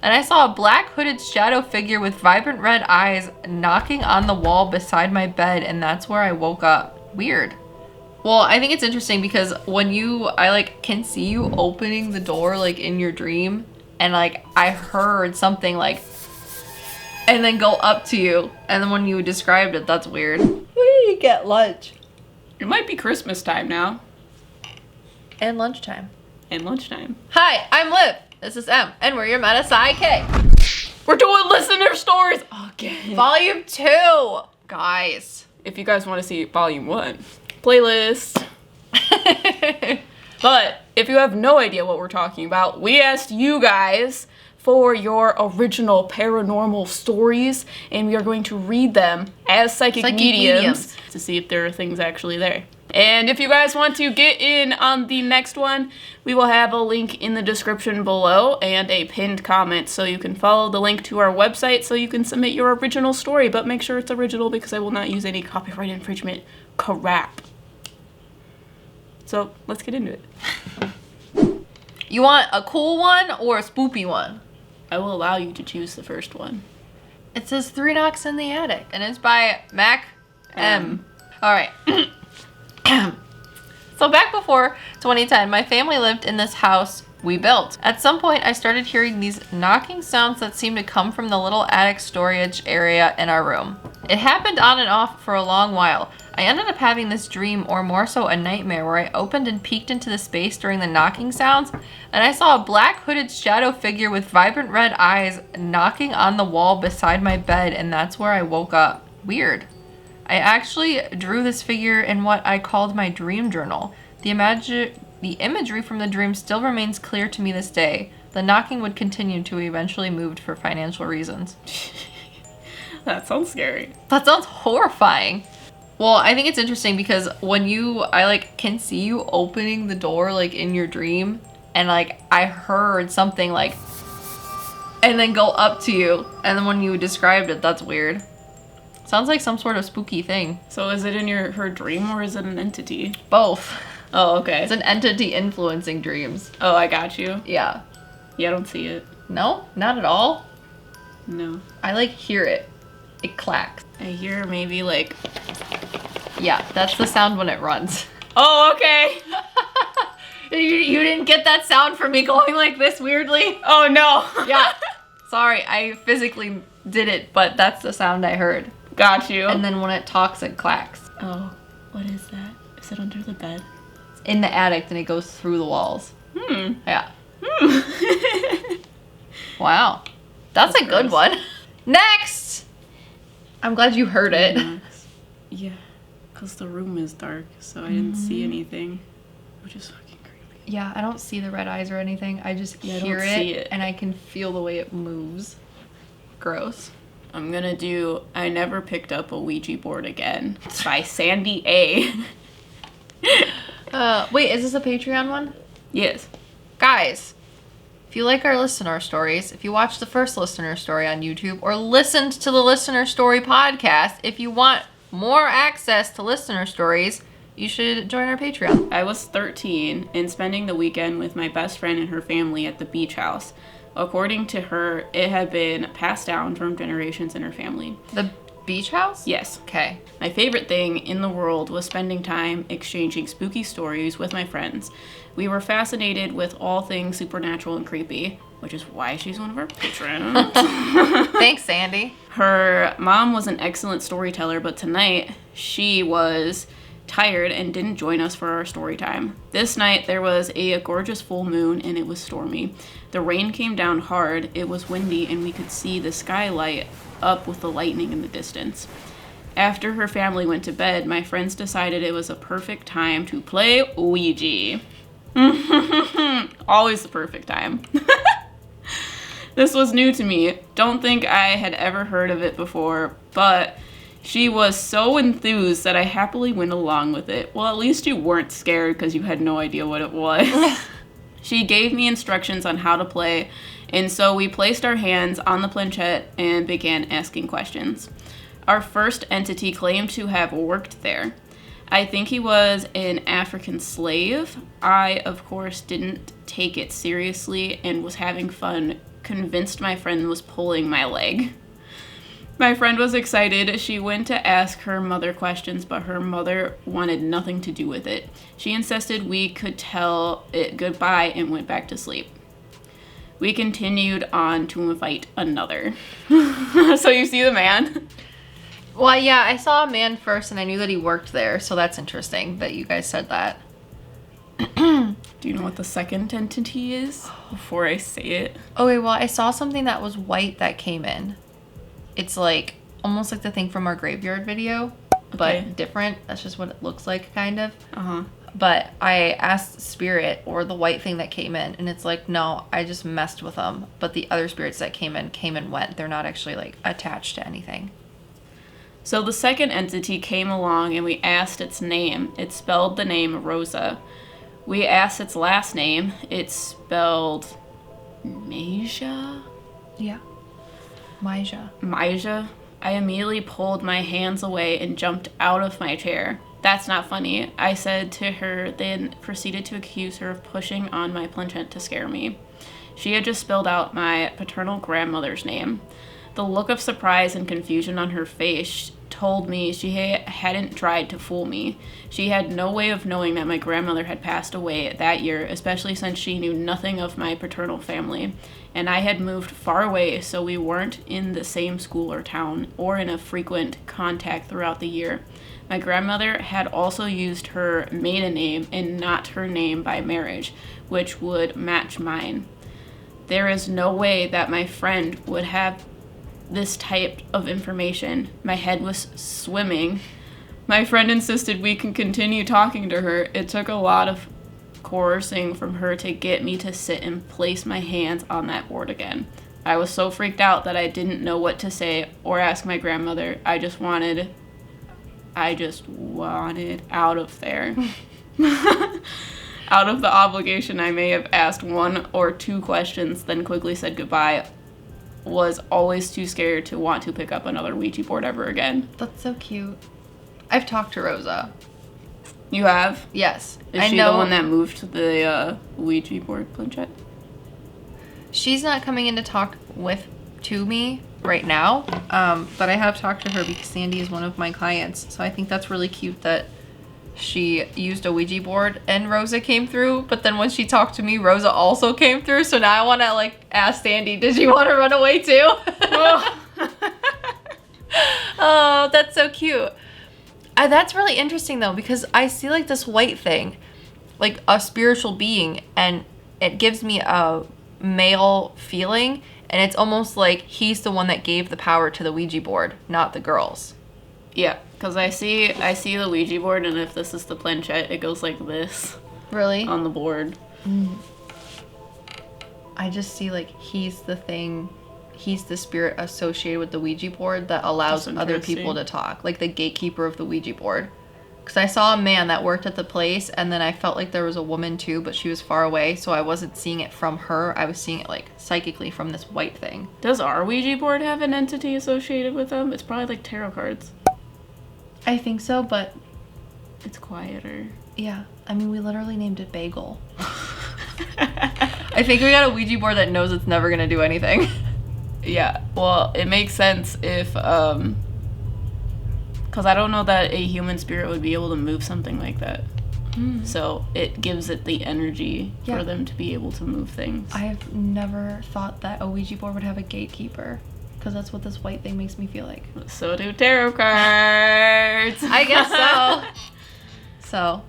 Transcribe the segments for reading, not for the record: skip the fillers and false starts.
and I saw a black hooded shadow figure with vibrant red eyes knocking on the wall beside my bed, and that's where I woke up. Weird. Well, I think it's interesting because I like can see you opening the door like in your dream, and like I heard something like, and then go up to you, and then when you described it, that's weird. Where did you get lunch? It might be Christmas time now. And lunchtime. And lunchtime. Hi, I'm Liv. This is Em, and we're your Meta PsycKicks. We're doing listener stories again. Volume 2, guys. If you guys want to see Volume 1, playlist. But if you have no idea what we're talking about, we asked you guys for your original paranormal stories, and we are going to read them as psychic mediums to see if there are things actually there. And if you guys want to get in on the next one, we will have a link in the description below and a pinned comment, so you can follow the link to our website so you can submit your original story, but make sure it's original because I will not use any copyright infringement crap. So let's get into it. You want a cool one or a spoopy one? I will allow you to choose the first one. It says 3 Knocks in the Attic, and it's by Mac M. All right. So back before 2010, my family lived in this house we built. At some point, I started hearing these knocking sounds that seemed to come from the little attic storage area in our room. It happened on and off for a long while. I ended up having this dream, or more so a nightmare, where I opened and peeked into the space during the knocking sounds, and I saw a black hooded shadow figure with vibrant red eyes knocking on the wall beside my bed, and that's where I woke up. Weird. I actually drew this figure in what I called my dream journal. The imagery from the dream still remains clear to me this day. The knocking would continue till we eventually moved for financial reasons. That sounds scary. That sounds horrifying. Well, I think it's interesting because I like can see you opening the door like in your dream, and like I heard something like, and then go up to you, and then when you described it, that's weird. Sounds like some sort of spooky thing. So is it in her dream or is it an entity? Both. Oh, okay. It's an entity influencing dreams. Oh, I got you. Yeah. Yeah, I don't see it. No? Not at all? No. I like hear it. It clacks. I hear maybe like... Yeah, that's the sound when it runs. Oh, okay. You didn't get that sound from me going like this weirdly? Oh, no. Yeah. Sorry, I physically did it, but that's the sound I heard. Got you. And then when it talks, it clacks. Oh, what is that? Is it under the bed? It's in the attic, and it goes through the walls. Yeah. Wow. That's a good one. Next! I'm glad you heard it. Yeah, because the room is dark, so I didn't see anything, which is fucking creepy. Yeah, I don't see the red eyes or anything. I just hear I don't see it, and I can feel the way it moves. Gross. I'm gonna do I Never Picked Up a Ouija Board Again by Sandy A. Wait, is this a Patreon one? Yes. Guys, if you like our listener stories, if you watched the first listener story on YouTube, or listened to the listener story podcast, if you want more access to listener stories, you should join our Patreon. I was 13 and spending the weekend with my best friend and her family at the beach house. According to her, it had been passed down from generations in her family. The beach house? Yes. Okay. My favorite thing in the world was spending time exchanging spooky stories with my friends. We were fascinated with all things supernatural and creepy, which is why she's one of our patrons. Thanks, Sandy. Her mom was an excellent storyteller, but tonight she was tired and didn't join us for our story time. This night there was a gorgeous full moon and it was stormy. The rain came down hard, it was windy, and we could see the sky light up with the lightning in the distance. After her family went to bed, my friends decided it was a perfect time to play Ouija. Always the perfect time. This was new to me. Don't think I had ever heard of it before, but she was so enthused that I happily went along with it. Well, at least you weren't scared because you had no idea what it was. She gave me instructions on how to play, and so we placed our hands on the planchette and began asking questions. Our first entity claimed to have worked there. I think he was an African slave. I, of course, didn't take it seriously and was having fun convinced my friend was pulling my leg. My friend was excited. She went to ask her mother questions, but her mother wanted nothing to do with it. She insisted we could tell it goodbye and went back to sleep. We continued on to invite another. So you see the man? Well, yeah, I saw a man first and I knew that he worked there, so that's interesting that you guys said that. Do you know what the second entity is before I say it? Okay, well, I saw something that was white that came in. It's like almost like the thing from our graveyard video, but different. That's just what it looks like, kind of. Uh-huh. But I asked Spirit or the white thing that came in, and it's like, no, I just messed with them. But the other spirits that came and went. They're not actually like attached to anything. So the second entity came along and we asked its name. It spelled the name Rosa. We asked its last name. It's spelled Maja? Yeah. Maja. Maja. I immediately pulled my hands away and jumped out of my chair. That's not funny, I said to her, then proceeded to accuse her of pushing on my planchette to scare me. She had just spelled out my paternal grandmother's name. The look of surprise and confusion on her face told me she hadn't tried to fool me. She had no way of knowing that my grandmother had passed away that year, especially since she knew nothing of my paternal family. And I had moved far away, so we weren't in the same school or town, or in a frequent contact throughout the year. My grandmother had also used her maiden name and not her name by marriage, which would match mine. There is no way that my friend would have this type of information. My head was swimming. My friend insisted we can continue talking to her. It took a lot of coercing from her to get me to sit and place my hands on that board again. I was so freaked out that I didn't know what to say or ask my grandmother. I just wanted out of there. Out of the obligation, I may have asked 1 or 2 questions, then quickly said goodbye. Was always too scared to want to pick up another Ouija board ever again. That's so cute. I've talked to Rosa. You have? Yes. Is she the one that moved the Ouija board planchette? She's not coming in to talk to me right now, but I have talked to her because Sandy is one of my clients. So I think that's really cute that she used a Ouija board and Rosa came through, but then when she talked to me, Rosa also came through. So now I want to ask Sandy, did you want to run away too? Oh, that's so cute. That's really interesting though, because I see this white thing, like a spiritual being, and it gives me a male feeling, and it's almost like he's the one that gave the power to the Ouija board, not the girls. Yeah, because I see the Ouija board, and if this is the planchette, it goes like this. Really? On the board. I just see he's the thing, he's the spirit associated with the Ouija board that allows other people to talk, like the gatekeeper of the Ouija board. Because I saw a man that worked at the place, and then I felt like there was a woman too, but she was far away, so I wasn't seeing it from her. I was seeing it psychically from this white thing. Does our Ouija board have an entity associated with them? It's probably tarot cards. I think so, but it's quieter. Yeah. I mean, we literally named it Bagel. I think we got a Ouija board that knows it's never going to do anything. Yeah. Well, it makes sense if, because I don't know that a human spirit would be able to move something like that. So it gives it the energy for them to be able to move things. I've never thought that a Ouija board would have a gatekeeper. Because that's what this white thing makes me feel like. So do tarot cards. I guess so. So,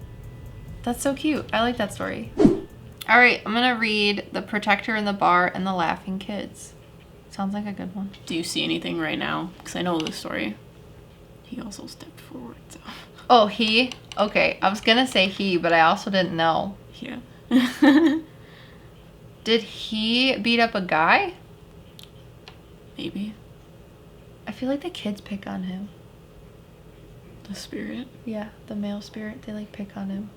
that's so cute. I like that story. All right, I'm going to read The Protector in the Bar and the Laughing Kids. Sounds like a good one. Do you see anything right now? Because I know this story. He also stepped forward. So. Oh, he? Okay, I was going to say he, but I also didn't know. Yeah. Did he beat up a guy? Maybe. I feel like the kids pick on him. The spirit? Yeah, the male spirit. They pick on him.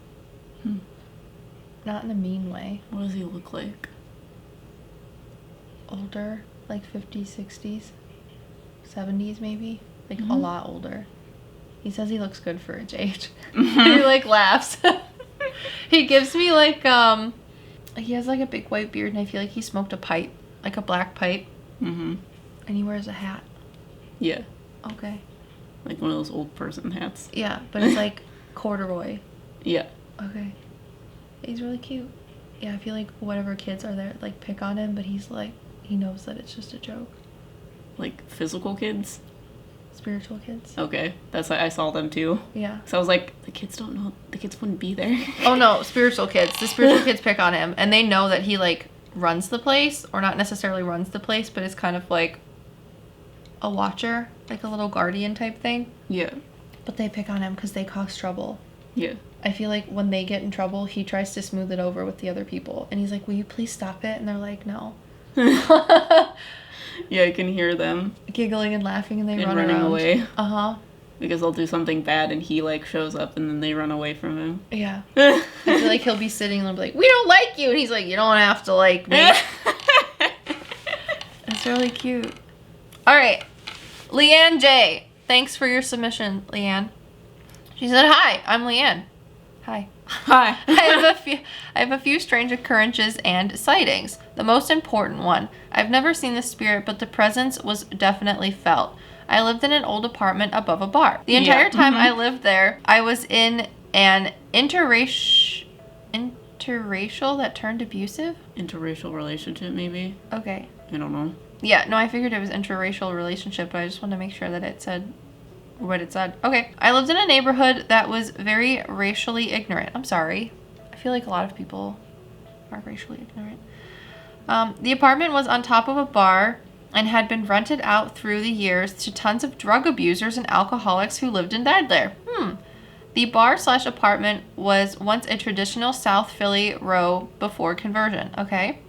Not in a mean way. What does he look like? Older, 50s, 60s, 70s maybe. A lot older. He says he looks good for his age. He laughs. He gives me he has a big white beard, and I feel like he smoked a pipe. Like a black pipe? Mm-hmm. And he wears a hat? Yeah. Okay. Like one of those old person hats. Yeah, but it's like corduroy. Yeah. Okay. He's really cute. Yeah, I feel like whatever kids are there, like, pick on him, but he's like, he knows that it's just a joke. Like physical kids? Spiritual kids. Okay. That's why I saw them too. Yeah. So I was like, the kids don't know. The kids wouldn't be there. Oh, no, spiritual kids. The spiritual kids pick on him, and they know that he, like, runs the place, or not necessarily runs the place, but is kind of like a watcher, like a little guardian type thing. Yeah. But they pick on him because they cause trouble. Yeah. I feel like when they get in trouble, he tries to smooth it over with the other people. And he's like, will you please stop it? And they're like, no. Yeah, I can hear them. Giggling and laughing, and they run running around. away. Uh-huh. Because they'll do something bad and he, like, shows up and then they run away from him. Yeah. I feel like he'll be sitting and they'll be like, we don't like you. And he's like, you don't have to like me. It's really cute. All right. Leanne J. Thanks for your submission, Leanne. She said, hi, I'm Leanne. Hi. Hi. I have a few strange occurrences and sightings. The most important one. I've never seen the spirit, but the presence was definitely felt. I lived in an old apartment above a bar. The entire time I lived there, I was in an interracial that turned abusive? Interracial relationship, maybe? Okay. I don't know. Yeah, no, I figured it was interracial relationship, but I just wanted to make sure that it said what it said. Okay. I lived in a neighborhood that was very racially ignorant. I'm sorry. I feel like a lot of people are racially ignorant. The apartment was on top of a bar and had been rented out through the years to tons of drug abusers and alcoholics who lived and died there. The bar/apartment was once a traditional South Philly row before conversion. Okay.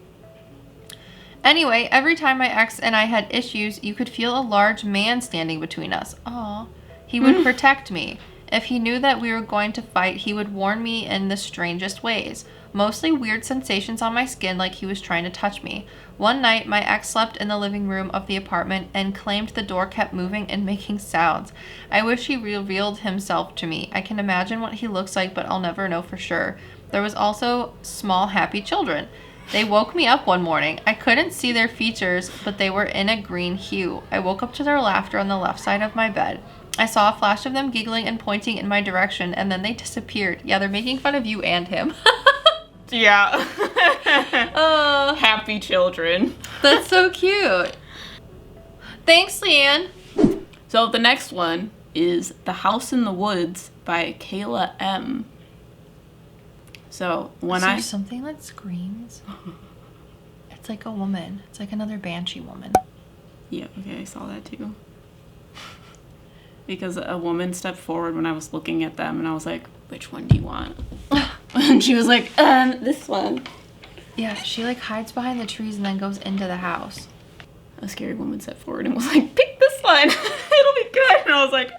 Anyway, every time my ex and I had issues, you could feel a large man standing between us. Aw. He would protect me. If he knew that we were going to fight, he would warn me in the strangest ways. Mostly weird sensations on my skin, like he was trying to touch me. One night, my ex slept in the living room of the apartment and claimed the door kept moving and making sounds. I wish he revealed himself to me. I can imagine what he looks like, but I'll never know for sure. There was also small, happy children. They woke me up one morning. I couldn't see their features, but they were in a green hue. I woke up to their laughter on the left side of my bed. I saw a flash of them giggling and pointing in my direction, and then they disappeared. Yeah, they're making fun of you and him. Yeah. Happy children. That's so cute. Thanks, Leanne. So the next one is The House in the Woods by Kayla M. So when Is there something that screams? It's like a woman. It's like another banshee woman. Yeah, okay, I saw that too. Because a woman stepped forward when I was looking at them, and I was like, which one do you want? And she was like, this one. Yeah, she like hides behind the trees and then goes into the house. A scary woman stepped forward and was like, pick this one. It'll be good. And I was like,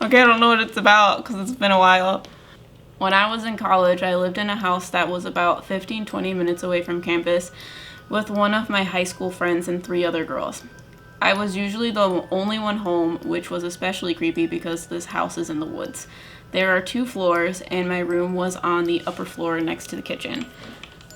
okay, I don't know what it's about because it's been a while. When I was in college, I lived in a house that was about 15-20 minutes away from campus with one of my high school friends and 3 other girls. I was usually the only one home, which was especially creepy because this house is in the woods. There are 2 floors, and my room was on the upper floor next to the kitchen.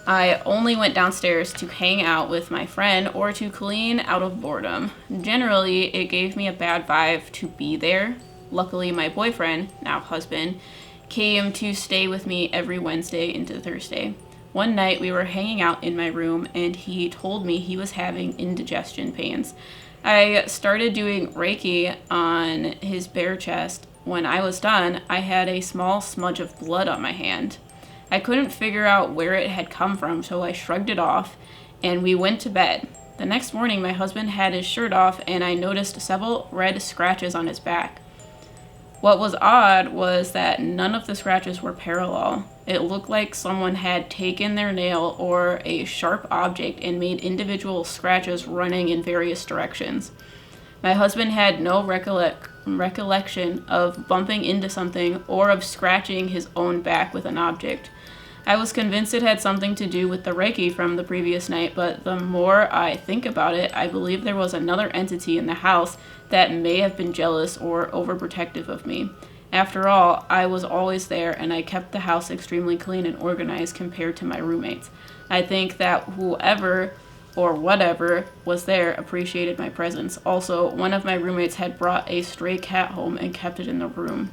I only went downstairs to hang out with my friend or to clean out of boredom. Generally, it gave me a bad vibe to be there. Luckily, my boyfriend, now husband, came to stay with me every Wednesday into Thursday. One night, we were hanging out in my room, and he told me he was having indigestion pains. I started doing Reiki on his bare chest. When I was done, I had a small smudge of blood on my hand. I couldn't figure out where it had come from, so I shrugged it off, and we went to bed. The next morning, my husband had his shirt off, and I noticed several red scratches on his back. What was odd was that none of the scratches were parallel. It looked like someone had taken their nail or a sharp object and made individual scratches running in various directions. My husband had no recollection of bumping into something or of scratching his own back with an object. I was convinced it had something to do with the Reiki from the previous night, but the more I think about it, I believe there was another entity in the house that may have been jealous or overprotective of me. After all, I was always there, and I kept the house extremely clean and organized compared to my roommates. I think that whoever or whatever was there appreciated my presence. Also, one of my roommates had brought a stray cat home and kept it in the room.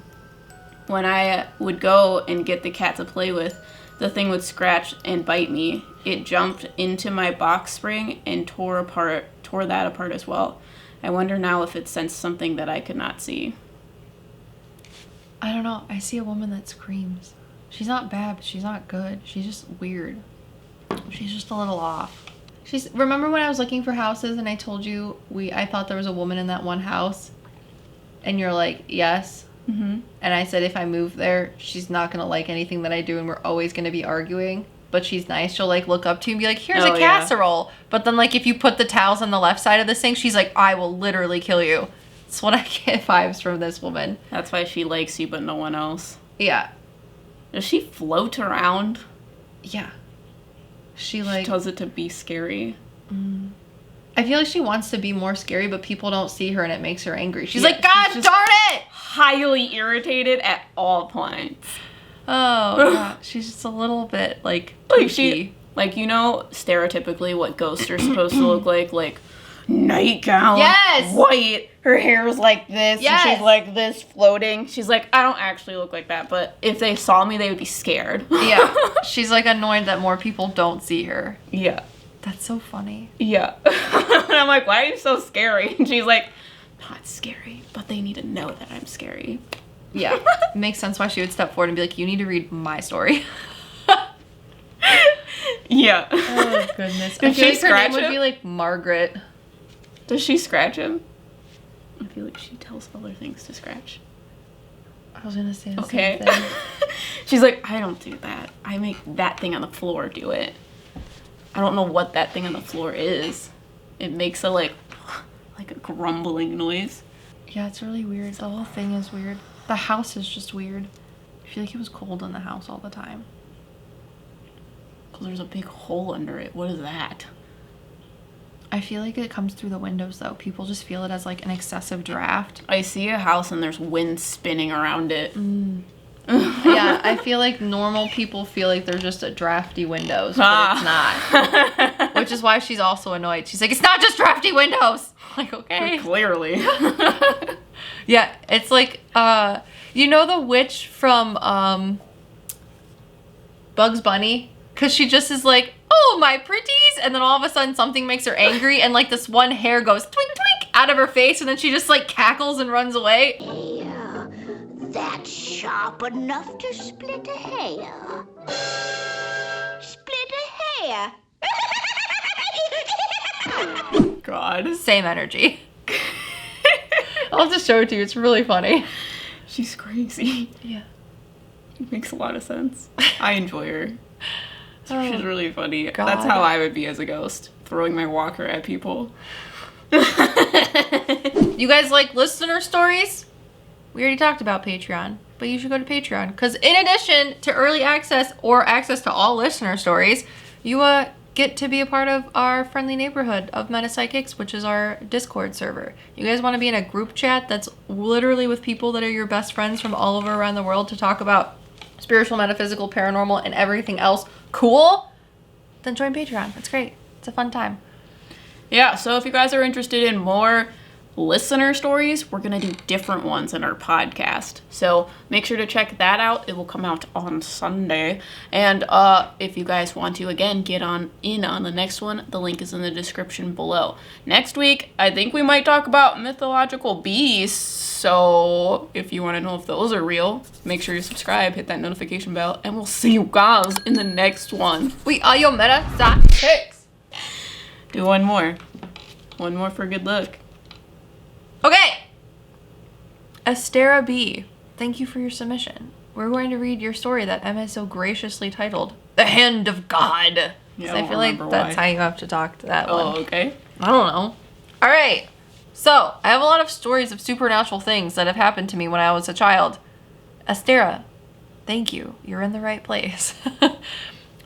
When I would go and get the cat to play with, the thing would scratch and bite me. It jumped into my box spring and tore that apart as well. I wonder now if it sensed something that I could not see. I don't know. I see a woman that screams. She's not bad, but she's not good. She's just weird. She's just a little off. Remember when I was looking for houses and I told you I thought there was a woman in that one house? And you're like, yes. Mm-hmm. And I said if I move there, she's not going to like anything that I do and we're always going to be arguing. But she's nice. She'll like look up to you and be like, here's a casserole. Yeah. But then like if you put the towels on the left side of the sink, she's like, I will literally kill you. That's what I get vibes from this woman. That's why she likes you but no one else. Yeah. Does she float around? Yeah. She does it to be scary. I feel like she wants to be more scary, but people don't see her and it makes her angry. She's like, God darn it! Highly irritated at all points. Oh, yeah. She's just a little bit like she, like, you know, stereotypically what ghosts are supposed to look like nightgown, yes, white, her hair's like this, yes, and she's like this floating. She's like, I don't actually look like that, but if they saw me, they would be scared. Yeah. She's like annoyed that more people don't see her. Yeah. That's so funny. Yeah. And I'm like, why are you so scary? And she's like, not scary, but they need to know that I'm scary. Yeah. It makes sense why she would step forward and be like, you need to read my story. Yeah. Oh, goodness. Did she scratch him? Her name would be like Margaret. Does she scratch him? I feel like she tells other things to scratch. I was gonna say the same thing. She's like, I don't do that. I make that thing on the floor do it. I don't know what that thing on the floor is. It makes a like a grumbling noise. Yeah, it's really weird. The whole thing is weird. The house is just weird. I feel like it was cold in the house all the time. Because there's a big hole under it. What is that? I feel like it comes through the windows, though. People just feel it as, like, an excessive draft. I see a house and there's wind spinning around it. Yeah, I feel like normal people feel like they're just a drafty windows, but it's not. Which is why she's also annoyed. She's like, it's not just drafty windows! I'm like, okay. Clearly. Yeah, it's like, you know the witch from Bugs Bunny? Because she just is like, oh, my pretties! And then all of a sudden something makes her angry and like this one hair goes twink twink out of her face and then she just like cackles and runs away. Hair. That's sharp enough to split a hair. Split a hair. God. Same energy. I'll have to show it to you. It's really funny. She's crazy. Yeah. It makes a lot of sense. I enjoy her. She's really funny. God. That's how I would be as a ghost, throwing my walker at people. You guys like listener stories? We already talked about Patreon, but you should go to Patreon because in addition to early access or access to all listener stories, you get to be a part of our friendly neighborhood of Meta PsycKicks, which is our Discord server. You guys want to be in a group chat that's literally with people that are your best friends from all over around the world to talk about spiritual, metaphysical, paranormal, and everything else cool? Then join Patreon. It's great. It's a fun time. Yeah, so if you guys are interested in more listener stories, we're going to do different ones in our podcast. So make sure to check that out. It will come out on Sunday. And if you guys want to, again, get on the next one, the link is in the description below. Next week, I think we might talk about mythological beasts. So if you want to know if those are real, make sure you subscribe, hit that notification bell, and we'll see you guys in the next one. We are your Meta PsycKicks. Do one more. One more for good luck. Okay. Astera B, thank you for your submission. We're going to read your story that Emma so graciously titled, The Hand of God. Yeah, I feel like that's how you have to talk to that one. Oh, okay. I don't know. All right. So, I have a lot of stories of supernatural things that have happened to me when I was a child. Astera, thank you. You're in the right place.